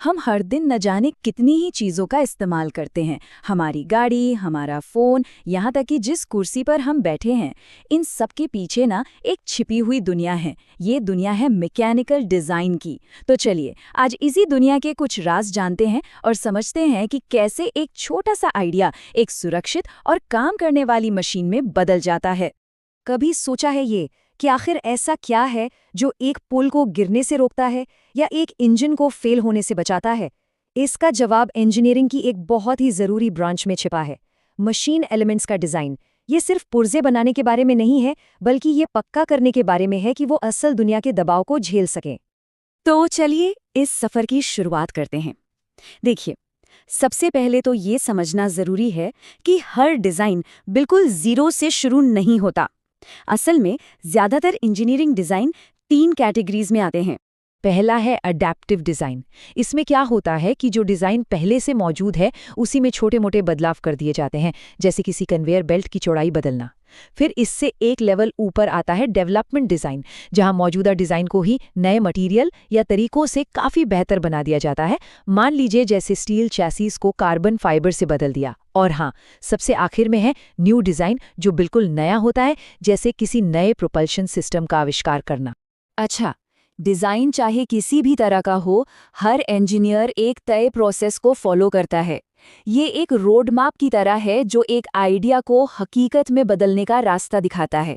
हम हर दिन न जाने कितनी ही चीज़ों का इस्तेमाल करते हैं। हमारी गाड़ी, हमारा फ़ोन, यहाँ तक कि जिस कुर्सी पर हम बैठे हैं, इन सब के पीछे ना एक छिपी हुई दुनिया है। ये दुनिया है मैकेनिकल डिज़ाइन की। तो चलिए, आज इसी दुनिया के कुछ राज जानते हैं और समझते हैं कि कैसे एक छोटा सा आइडिया एक सुरक्षित और काम करने वाली मशीन में बदल जाता है। कभी सोचा है ये कि आखिर ऐसा क्या है जो एक पुल को गिरने से रोकता है या एक इंजन को फेल होने से बचाता है? इसका जवाब इंजीनियरिंग की एक बहुत ही ज़रूरी ब्रांच में छिपा है, मशीन एलिमेंट्स का डिज़ाइन। ये सिर्फ पुर्जे बनाने के बारे में नहीं है, बल्कि ये पक्का करने के बारे में है कि वो असल दुनिया के दबाव को झेल सकें। तो चलिए, इस सफ़र की शुरुआत करते हैं। देखिए, सबसे पहले तो ये समझना ज़रूरी है कि हर डिज़ाइन बिल्कुल ज़ीरो से शुरू नहीं होता। असल में ज़्यादातर इंजीनियरिंग डिज़ाइन 3 कैटेगरीज में आते हैं। पहला है अडैप्टिव डिज़ाइन। इसमें क्या होता है कि जो डिज़ाइन पहले से मौजूद है उसी में छोटे मोटे बदलाव कर दिए जाते हैं, जैसे किसी कन्वेयर बेल्ट की चौड़ाई बदलना। फिर इससे एक लेवल ऊपर आता है डेवलपमेंट डिज़ाइन, जहां मौजूदा डिज़ाइन को ही नए मटेरियल या तरीकों से काफ़ी बेहतर बना दिया जाता है। मान लीजिए जैसे स्टील चैसिस को कार्बन फाइबर से बदल दिया। और हाँ, सबसे आखिर में है न्यू डिज़ाइन, जो बिल्कुल नया होता है, जैसे किसी नए प्रोपल्शन सिस्टम का आविष्कार करना। अच्छा, डिज़ाइन चाहे किसी भी तरह का हो, हर इंजीनियर एक तय प्रोसेस को फॉलो करता है। ये एक रोड मैप की तरह है जो एक आइडिया को हकीकत में बदलने का रास्ता दिखाता है।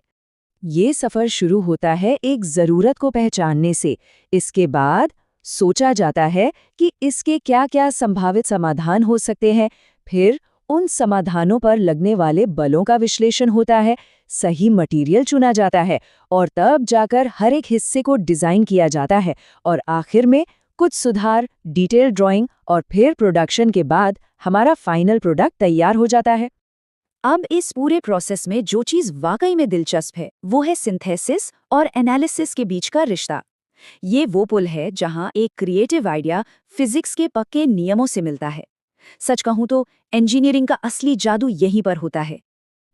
ये सफ़र शुरू होता है एक ज़रूरत को पहचानने से। इसके बाद सोचा जाता है कि इसके क्या-क्या संभावित समाधान हो सकते हैं। फिर उन समाधानों पर लगने वाले बलों का विश्लेषण होता है, सही मटेरियल चुना जाता है और तब जाकर हर एक हिस्से को डिज़ाइन किया जाता है और आखिर में कुछ सुधार, डिटेल ड्राइंग और फिर प्रोडक्शन के बाद हमारा फाइनल प्रोडक्ट तैयार हो जाता है। अब इस पूरे प्रोसेस में जो चीज़ वाकई में दिलचस्प है, वो है सिंथेसिस और एनालिसिस के बीच का रिश्ता। ये वो पुल है जहां एक क्रिएटिव आइडिया फिजिक्स के पक्के नियमों से मिलता है। सच कहूं तो इंजीनियरिंग का असली जादू यहीं पर होता है।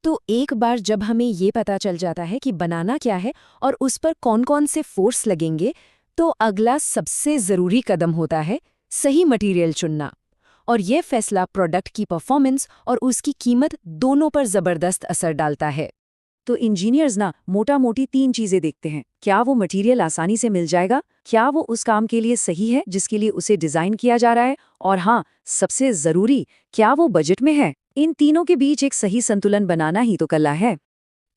तो एक बार जब हमें ये पता चल जाता है कि बनाना क्या है और उस पर कौन-कौन से फोर्स लगेंगे, तो अगला सबसे ज़रूरी कदम होता है सही मटेरियल चुनना। और ये फैसला प्रोडक्ट की परफॉर्मेंस और उसकी कीमत दोनों पर ज़बरदस्त असर डालता है। तो इंजीनियर्स ना मोटा-मोटी 3 चीज़ें देखते हैं। क्या वो मटेरियल आसानी से मिल जाएगा? क्या वो उस काम के लिए सही है जिसके लिए उसे डिज़ाइन किया जा रहा है? और हाँ, सबसे ज़रूरी, क्या वो बजट में है? इन तीनों के बीच एक सही संतुलन बनाना ही तो कला है।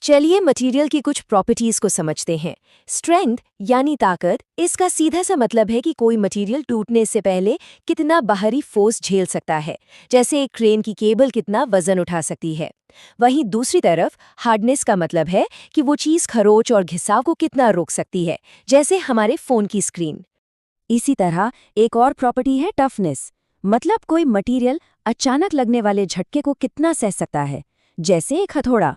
चलिए मटेरियल की कुछ प्रॉपर्टीज को समझते हैं। स्ट्रेंथ यानी ताकत, इसका सीधा सा मतलब है कि कोई मटेरियल टूटने से पहले कितना बाहरी फोर्स झेल सकता है, जैसे एक क्रेन की केबल कितना वजन उठा सकती है। वहीं दूसरी तरफ हार्डनेस का मतलब है कि वो चीज़ खरोच और घिसाव को कितना रोक सकती है, जैसे हमारे फ़ोन की स्क्रीन। इसी तरह एक और प्रॉपर्टी है टफनेस, मतलब कोई मटेरियल अचानक लगने वाले झटके को कितना सह सकता है, जैसे एक हथौड़ा।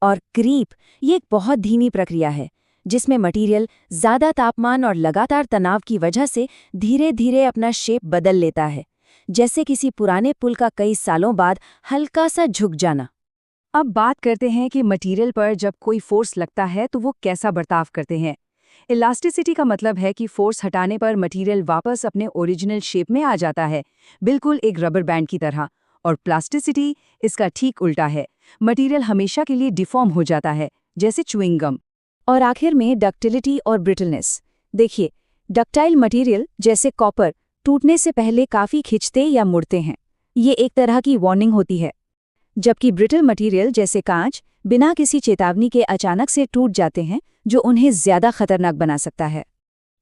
और क्रीप, ये एक बहुत धीमी प्रक्रिया है जिसमें मटेरियल ज़्यादा तापमान और लगातार तनाव की वजह से धीरे धीरे अपना शेप बदल लेता है, जैसे किसी पुराने पुल का कई सालों बाद हल्का सा झुक जाना। अब बात करते हैं कि मटेरियल पर जब कोई फोर्स लगता है तो वो कैसा बर्ताव करते हैं। इलास्टिसिटी का मतलब है कि फोर्स हटाने पर मटेरियल वापस अपने ओरिजिनल शेप में आ जाता है, बिल्कुल एक रबर बैंड की तरह। और प्लास्टिसिटी इसका ठीक उल्टा है, मटेरियल हमेशा के लिए डिफॉर्म हो जाता है, जैसे च्युइंग गम। और आखिर में डक्टिलिटी और ब्रिटलनेस। देखिए, डक्टाइल मटेरियल जैसे कॉपर टूटने से पहले काफ़ी खिंचते या मुड़ते हैं, ये एक तरह की वार्निंग होती है। जबकि ब्रिटल मटेरियल जैसे कांच बिना किसी चेतावनी के अचानक से टूट जाते हैं, जो उन्हें ज़्यादा खतरनाक बना सकता है।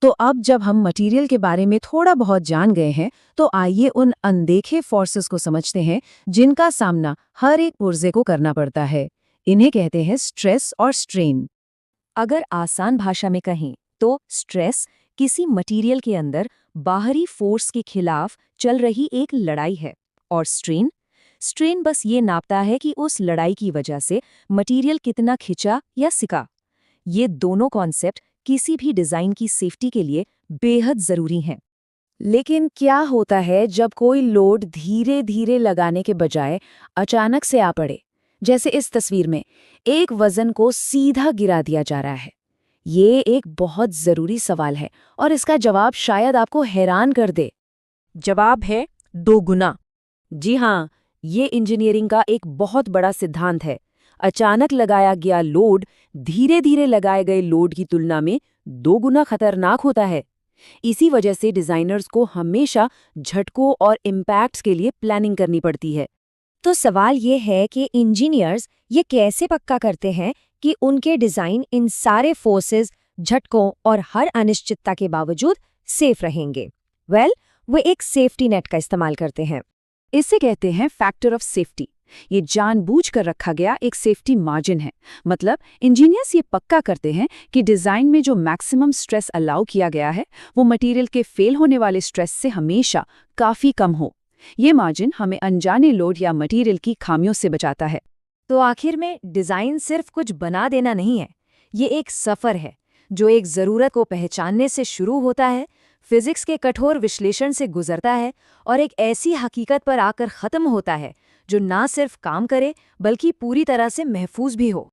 तो अब जब हम मटेरियल के बारे में थोड़ा बहुत जान गए हैं, तो आइए उन अनदेखे फोर्सेस को समझते हैं जिनका सामना हर एक पुर्जे को करना पड़ता है। इन्हें कहते हैं स्ट्रेस और स्ट्रेन। अगर आसान भाषा में कहें तो स्ट्रेस किसी मटेरियल के अंदर बाहरी फोर्स के खिलाफ चल रही एक लड़ाई है, और स्ट्रेन बस ये नापता है कि उस लड़ाई की वजह से मटेरियल कितना खिंचा या सिका। ये दोनों कॉन्सेप्ट किसी भी डिज़ाइन की सेफ्टी के लिए बेहद ज़रूरी हैं। लेकिन क्या होता है जब कोई लोड धीरे धीरे लगाने के बजाय अचानक से आ पड़े, जैसे इस तस्वीर में एक वजन को सीधा गिरा दिया जा रहा है? ये एक बहुत ज़रूरी सवाल है और इसका जवाब शायद आपको हैरान कर दे। जवाब है 2 गुना। जी हाँ, ये इंजीनियरिंग का एक बहुत बड़ा सिद्धांत है। अचानक लगाया गया लोड धीरे धीरे लगाए गए लोड की तुलना में 2 गुना खतरनाक होता है। इसी वजह से डिजाइनर्स को हमेशा झटकों और इम्पैक्ट्स के लिए प्लानिंग करनी पड़ती है। तो सवाल ये है कि इंजीनियर्स ये कैसे पक्का करते हैं कि उनके डिजाइन इन सारे फोर्सेस, झटकों और हर अनिश्चितता के बावजूद सेफ रहेंगे? वो एक सेफ्टी नेट का इस्तेमाल करते हैं। इसे कहते हैं फैक्टर ऑफ सेफ्टी। ये जानबूझकर रखा गया एक सेफ्टी मार्जिन है। मतलब इंजीनियर्स ये पक्का करते हैं कि डिजाइन में जो मैक्सिमम स्ट्रेस अलाउ किया गया है वो मटेरियल के फेल होने वाले स्ट्रेस से हमेशा काफी कम हो। ये मार्जिन हमें अनजाने लोड या मटेरियल की खामियों से बचाता है। तो आखिर में डिजाइन सिर्फ कुछ बना देना नहीं है, ये एक सफर है जो एक जरूरत को पहचानने से शुरू होता है, फिजिक्स के कठोर विश्लेषण से गुजरता है और एक ऐसी हकीकत पर आकर खत्म होता है जो ना सिर्फ काम करे बल्कि पूरी तरह से महफूज भी हो।